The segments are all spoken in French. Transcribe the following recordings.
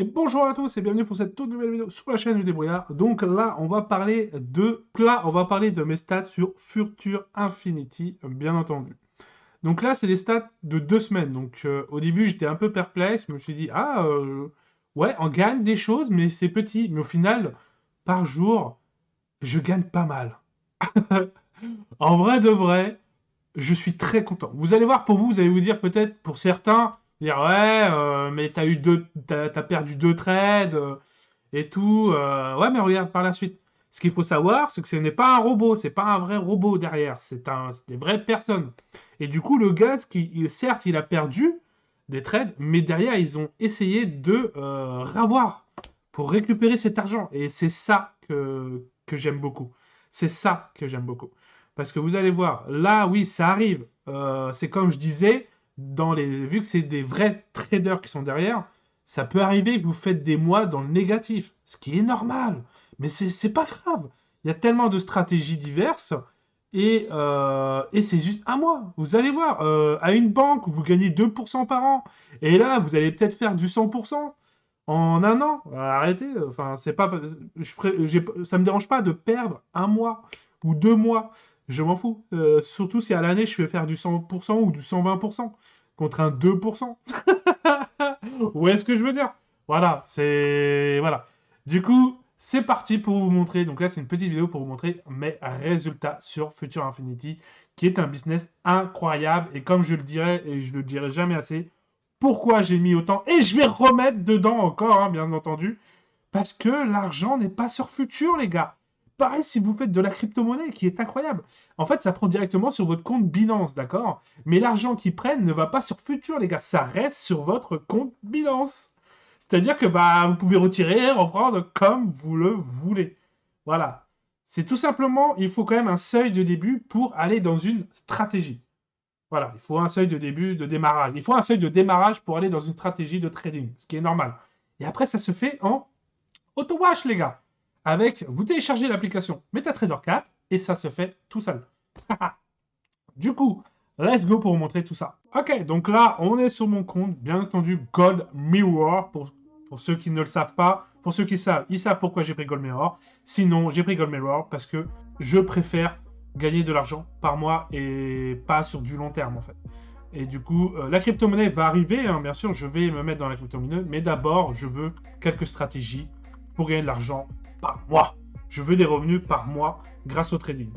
Et bonjour à tous et bienvenue pour cette toute nouvelle vidéo sur la chaîne du débrouillard. Donc là, on va parler de mes stats sur Future Infinity, bien entendu. Donc là, c'est des stats de 2 semaines. Donc au début, j'étais un peu perplexe. Je me suis dit, ouais, on gagne des choses, mais c'est petit. Mais au final, par jour, je gagne pas mal. En vrai de vrai, je suis très content. Vous allez voir, pour vous, vous allez vous dire peut-être, pour certains, dire ouais, mais t'as perdu 2 trades et tout. Ouais, mais regarde par la suite. Ce qu'il faut savoir, c'est que ce n'est pas un robot, c'est pas un vrai robot derrière, c'est des vraies personnes. Et du coup, le gars, certes, il a perdu des trades, mais derrière, ils ont essayé de ravoir pour récupérer cet argent. Et c'est ça que j'aime beaucoup. C'est ça que j'aime beaucoup. Parce que vous allez voir, là, oui, ça arrive. C'est comme je disais, vu que c'est des vrais traders qui sont derrière, ça peut arriver que vous faites des mois dans le négatif, ce qui est normal. Mais c'est pas grave. Il y a tellement de stratégies diverses et c'est juste un mois. Vous allez voir, à une banque, vous gagnez 2% par an. Et là, vous allez peut-être faire du 100% en un an. Arrêtez. Enfin, c'est pas, ça me dérange pas de perdre un mois ou 2 mois. Je m'en fous. Surtout si à l'année, je vais faire du 100% ou du 120% contre un 2%. Où est-ce que je veux dire? Voilà, c'est... Voilà. Du coup, c'est parti pour vous montrer. Donc là, c'est une petite vidéo pour vous montrer mes résultats sur Future Infinity, qui est un business incroyable. Et comme je le dirais, et je le dirai jamais assez, pourquoi j'ai mis autant? Et je vais remettre dedans encore, hein, bien entendu, parce que l'argent n'est pas sur Future, les gars. Pareil si vous faites de la crypto-monnaie, qui est incroyable. En fait, ça prend directement sur votre compte Binance, d'accord? Mais l'argent qu'ils prennent ne va pas sur Future, les gars. Ça reste sur votre compte Binance. C'est-à-dire que bah, vous pouvez retirer, reprendre comme vous le voulez. Voilà. C'est tout simplement, il faut quand même un seuil de début pour aller dans une stratégie. Voilà, il faut un seuil de début, de démarrage. Il faut un seuil de démarrage pour aller dans une stratégie de trading, ce qui est normal. Et après, ça se fait en auto-wash, les gars. Vous téléchargez l'application MetaTrader 4 et ça se fait tout seul. Du coup, let's go pour vous montrer tout ça. Ok, donc là, on est sur mon compte, bien entendu, Gold Mirror, pour ceux qui ne le savent pas. Pour ceux qui savent, ils savent pourquoi j'ai pris Gold Mirror. Sinon, j'ai pris Gold Mirror parce que je préfère gagner de l'argent par mois et pas sur du long terme, en fait. Et du coup, la crypto-monnaie va arriver, hein, bien sûr, je vais me mettre dans la crypto-monnaie, mais d'abord, je veux quelques stratégies pour gagner de l'argent par mois. Je veux des revenus par mois grâce au trading.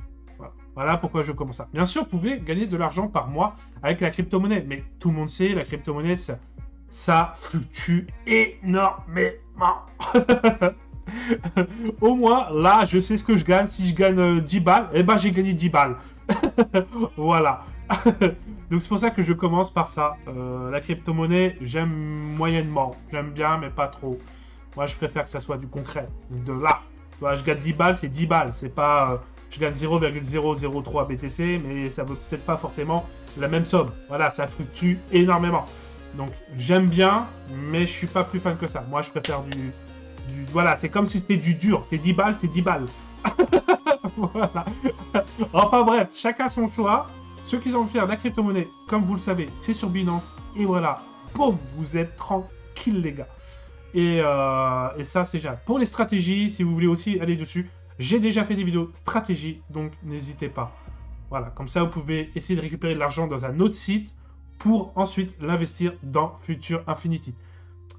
Voilà pourquoi je commence ça. Bien sûr, vous pouvez gagner de l'argent par mois avec la crypto-monnaie, mais tout le monde sait, la crypto-monnaie, ça fluctue énormément. Au moins, là, je sais ce que je gagne. Si je gagne 10 balles, eh ben, j'ai gagné 10 balles. Voilà. Donc c'est pour ça que je commence par ça. La crypto-monnaie, j'aime moyennement. J'aime bien, mais pas trop. Moi, je préfère que ça soit du concret. De là. Voilà, je gagne 10 balles, c'est 10 balles. C'est pas... je gagne 0,003 BTC, mais ça veut peut-être pas forcément la même somme. Voilà, ça fluctue énormément. Donc j'aime bien, mais je suis pas plus fan que ça. Moi, je préfère voilà, c'est comme si c'était du dur. C'est 10 balles, c'est 10 balles. Voilà. Enfin bref, chacun son choix. Ceux qui ont fait la crypto-monnaie, comme vous le savez, c'est sur Binance. Et voilà, pouf, vous êtes tranquille les gars. Et ça, c'est génial. Pour les stratégies, si vous voulez aussi aller dessus, j'ai déjà fait des vidéos stratégie, donc n'hésitez pas. Voilà, comme ça, vous pouvez essayer de récupérer de l'argent dans un autre site pour ensuite l'investir dans Future Infinity.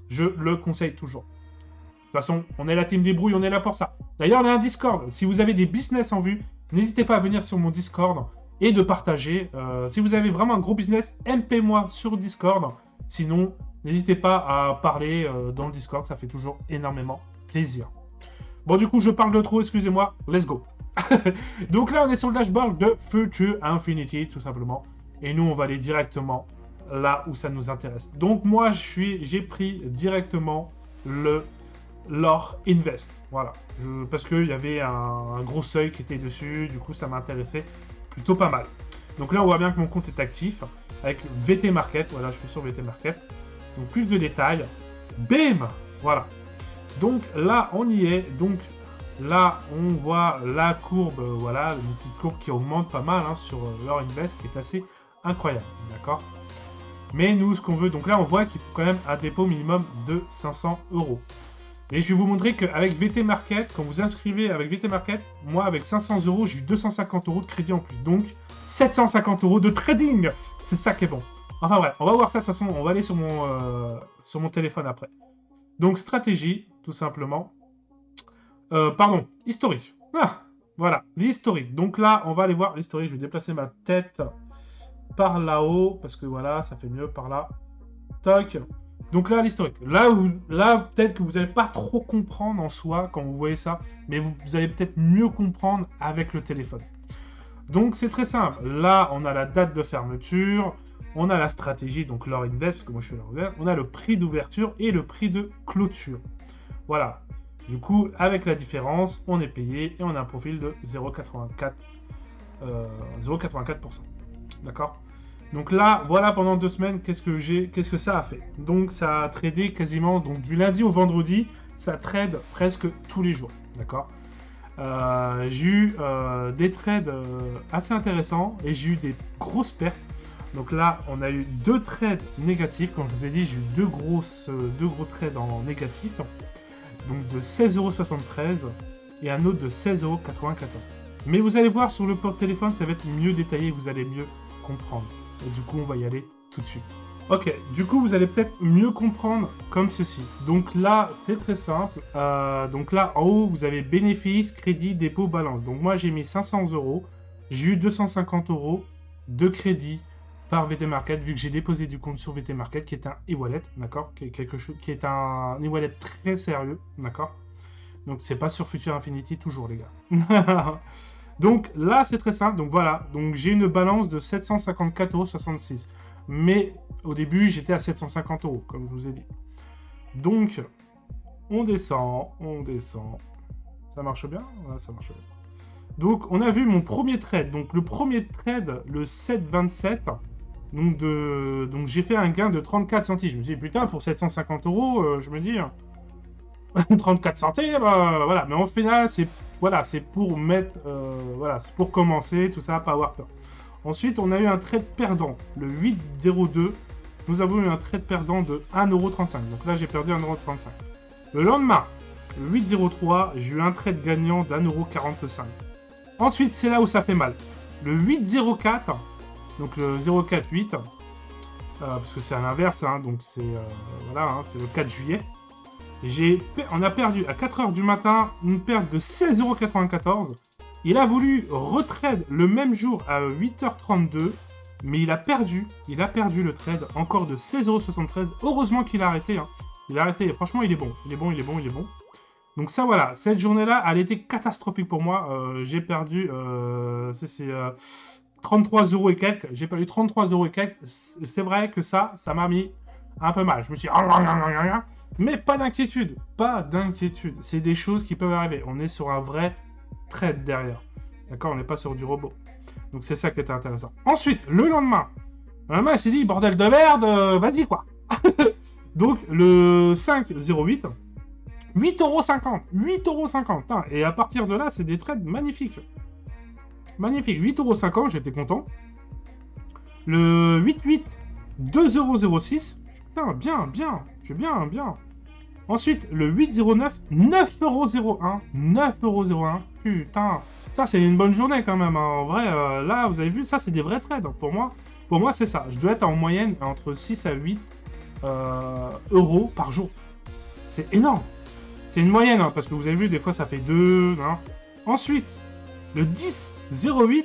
Je le conseille toujours. De toute façon, on est la team débrouille, on est là pour ça. D'ailleurs, on a un Discord. Si vous avez des business en vue, n'hésitez pas à venir sur mon Discord et de partager. Si vous avez vraiment un gros business, MP-moi sur Discord. Sinon, n'hésitez pas à parler dans le Discord, ça fait toujours énormément plaisir. Bon, du coup, je parle de trop, excusez-moi. Let's go. Donc là, on est sur le dashboard de Future Infinity, tout simplement. Et nous, on va aller directement là où ça nous intéresse. Donc moi, j'ai pris directement l'or invest. Voilà. Parce qu'il y avait un gros seuil qui était dessus, du coup, ça m'intéressait plutôt pas mal. Donc là, on voit bien que mon compte est actif avec le VT Market. Voilà, je suis sur VT Market. Donc plus de détails. Bim. Voilà. Donc là, on y est. Donc là, on voit la courbe, voilà, une petite courbe qui augmente pas mal hein, sur l'or invest, qui est assez incroyable. D'accord. Mais nous, ce qu'on veut, donc là, on voit qu'il faut quand même un dépôt minimum de 500 euros. Et je vais vous montrer qu'avec VT Market, quand vous inscrivez avec VT Market, moi, avec 500 euros, j'ai eu 250 euros de crédit en plus. Donc, 750 euros de trading. C'est ça qui est bon. Enfin bref, on va voir ça de toute façon. On va aller sur mon téléphone après. Donc, stratégie, tout simplement. Pardon, historique. Ah, voilà, l'historique. Donc là, on va aller voir l'historique. Je vais déplacer ma tête par là-haut, parce que voilà, ça fait mieux par là. Toc. Donc là, l'historique. Là peut-être que vous n'allez pas trop comprendre en soi quand vous voyez ça, mais vous allez peut-être mieux comprendre avec le téléphone. Donc c'est très simple. Là, on a la date de fermeture, on a la stratégie, donc l'heure invest, parce que moi je suis l'heure ouverte, on a le prix d'ouverture et le prix de clôture. Voilà. Du coup, avec la différence, on est payé et on a un profil de 0,84%. D'accord ? Donc là, voilà pendant 2 semaines, qu'est-ce que ça a fait. Donc ça a tradé quasiment, donc du lundi au vendredi, ça trade presque tous les jours. D'accord ? J'ai eu des trades assez intéressants et j'ai eu des grosses pertes. Donc là, on a eu 2 trades négatifs. Comme je vous ai dit, j'ai eu deux gros trades en négatif. Donc de 16,73€ et un autre de 16,94€. Mais vous allez voir sur le porte-téléphone, ça va être mieux détaillé, vous allez mieux comprendre. Et du coup, on va y aller tout de suite. Ok, du coup, vous allez peut-être mieux comprendre comme ceci. Donc là, c'est très simple. Donc là, en haut, vous avez bénéfice, crédit, dépôt, balance. Donc moi, j'ai mis 500 euros. J'ai eu 250 euros de crédit par VT Market, vu que j'ai déposé du compte sur VT Market, qui est un e-wallet, d'accord, qui est un e-wallet très sérieux, d'accord. Donc c'est pas sur Future Infinity toujours, les gars. Donc là, c'est très simple. Donc voilà, donc j'ai une balance de 754,66 €. Mais au début, j'étais à 750 €, comme je vous ai dit. Donc, on descend. Ça marche bien ? Ouais, ça marche bien. Donc, on a vu mon premier trade. Donc, le premier trade, le 7,27. Donc j'ai fait un gain de 34 centimes. Je me dis, putain, pour 750 €, je me dis, 34 centimes, voilà. Mais au final, c'est pour mettre, c'est pour commencer, tout ça, pas avoir peur. Ensuite, on a eu un trade perdant, le 8,02. Nous avons eu un trade perdant de 1,35 €. Donc là, j'ai perdu 1,35 €. Le lendemain, le 8,03, j'ai eu un trade gagnant d'1,45 €. Ensuite, c'est là où ça fait mal. Le 8,04, donc le 0,48, parce que c'est à l'inverse, hein, donc c'est c'est le 4 juillet. On a perdu à 4h du matin une perte de 16,94 €. Il a voulu retrade le même jour à 8h32, mais il a perdu le trade encore de 16,73 €. Heureusement qu'il a arrêté. Hein. Il a arrêté, franchement il est bon. Donc ça voilà, cette journée-là, elle était catastrophique pour moi. J'ai perdu 33 € et quelques. J'ai perdu 33 € et quelques. C'est vrai que ça m'a mis un peu mal. Je me suis dit... Mais pas d'inquiétude. C'est des choses qui peuvent arriver. On est sur un vrai trade derrière. D'accord, on n'est pas sur du robot. Donc c'est ça qui était intéressant. Ensuite, le lendemain, il s'est dit, bordel de merde, vas-y quoi. Donc le 5,08, 8,50 €. Et à partir de là, c'est des trades magnifiques. 8,50 €, j'étais content. Le 8,8, 2,06 €. Putain, bien. Ensuite, le 8,09, 9,01 €. Putain, ça c'est une bonne journée quand même. Hein. En vrai, là, vous avez vu, ça c'est des vrais trades. Pour moi, c'est ça. Je dois être en moyenne entre 6 à 8 € par jour. C'est énorme. C'est une moyenne, hein, parce que vous avez vu, des fois ça fait 2. Hein. Ensuite, le 10,08,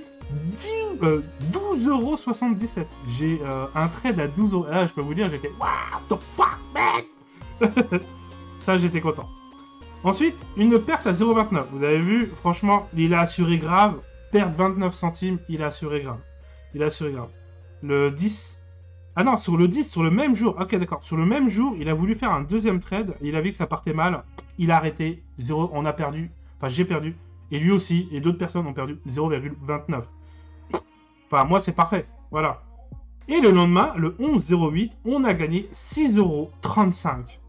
12,77 €. J'ai un trade à 12 €. Là, je peux vous dire, j'étais what the fuck, mec. Ça, j'étais content. Ensuite, une perte à 0,29. Vous avez vu, franchement, il a assuré grave. Perte 29 centimes, il a assuré grave. Le 10. Ah non, sur le 10, sur le même jour. Ok, d'accord. Sur le même jour, il a voulu faire un deuxième trade. Il a vu que ça partait mal. Il a arrêté. On a perdu. Enfin, j'ai perdu. Et lui aussi. Et d'autres personnes ont perdu 0,29. Enfin, moi, c'est parfait. Voilà. Et le lendemain, le 11,08, on a gagné 6,35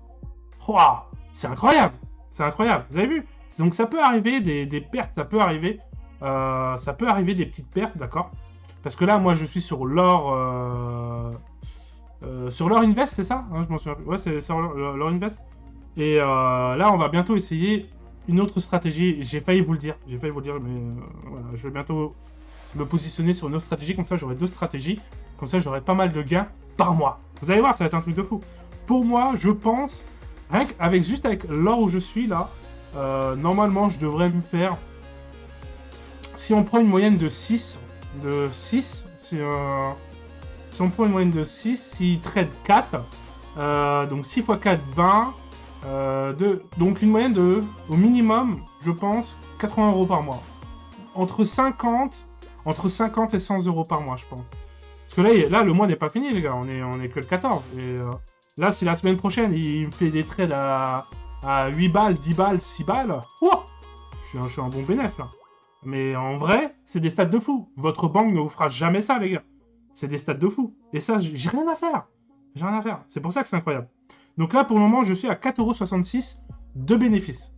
€. Wow, c'est incroyable. Vous avez vu? Donc, ça peut arriver des pertes. Ça peut arriver des petites pertes, d'accord? Parce que là, moi, je suis sur l'or... Sur leur Invest, c'est ça hein, je m'en souviens plus. Ouais, c'est sur leur Invest. Et là, on va bientôt essayer une autre stratégie. J'ai failli vous le dire, mais voilà, je vais bientôt me positionner sur une autre stratégie. Comme ça, j'aurai 2 stratégies. Comme ça, j'aurai pas mal de gains par mois. Vous allez voir, ça va être un truc de fou. Pour moi, je pense, rien qu'avec juste avec l'or où je suis là, normalement, je devrais me faire. Si on prend une moyenne de 6, si on prend une moyenne de 6, s'il trade 4, donc 6 x 4, 20. Donc une moyenne de, au minimum, je pense, 80 € par mois. Entre 50 et 100 € par mois, je pense. Parce que là le mois n'est pas fini, les gars. On est que le 14. Et là, si la semaine prochaine, il me fait des trades à 8 balles, 10 balles, 6 balles, ouah, je suis un bon bénéf, là. Mais en vrai, c'est des stats de fou. Votre banque ne vous fera jamais ça, les gars. C'est des stats de fou. Et ça, j'ai rien à faire. J'ai rien à faire. C'est pour ça que c'est incroyable. Donc là, pour le moment, je suis à 4,66 € de bénéfices.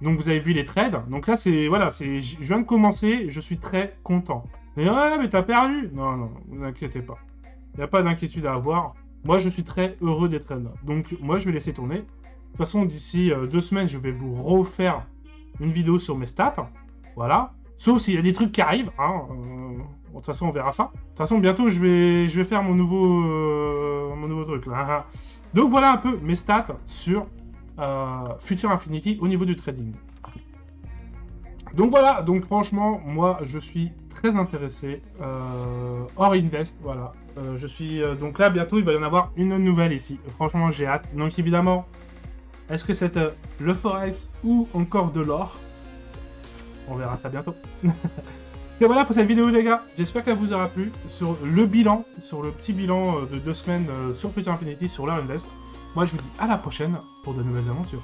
Donc vous avez vu les trades. Donc là, c'est voilà, je viens de commencer, je suis très content. Et ouais, mais t'as perdu. Non, non, vous inquiétez pas. Il n'y a pas d'inquiétude à avoir. Moi, je suis très heureux des trades là. Donc moi, je vais laisser tourner. De toute façon, d'ici 2 semaines, je vais vous refaire une vidéo sur mes stats. Voilà. Sauf s'il y a des trucs qui arrivent. Hein, de toute façon, on verra ça. De toute façon, bientôt, je vais faire mon nouveau truc là. Donc voilà un peu mes stats sur Future Infinity au niveau du trading. Donc voilà, donc franchement, moi je suis très intéressé. Hors Invest, voilà. Je suis donc là bientôt il va y en avoir une nouvelle ici. Franchement j'ai hâte. Donc évidemment, est-ce que c'est le Forex ou encore de l'or? On verra ça bientôt. Et voilà pour cette vidéo les gars, j'espère qu'elle vous aura plu sur le bilan, sur le petit bilan de 2 semaines sur Future Infinity, sur leur Invest. Moi je vous dis à la prochaine pour de nouvelles aventures.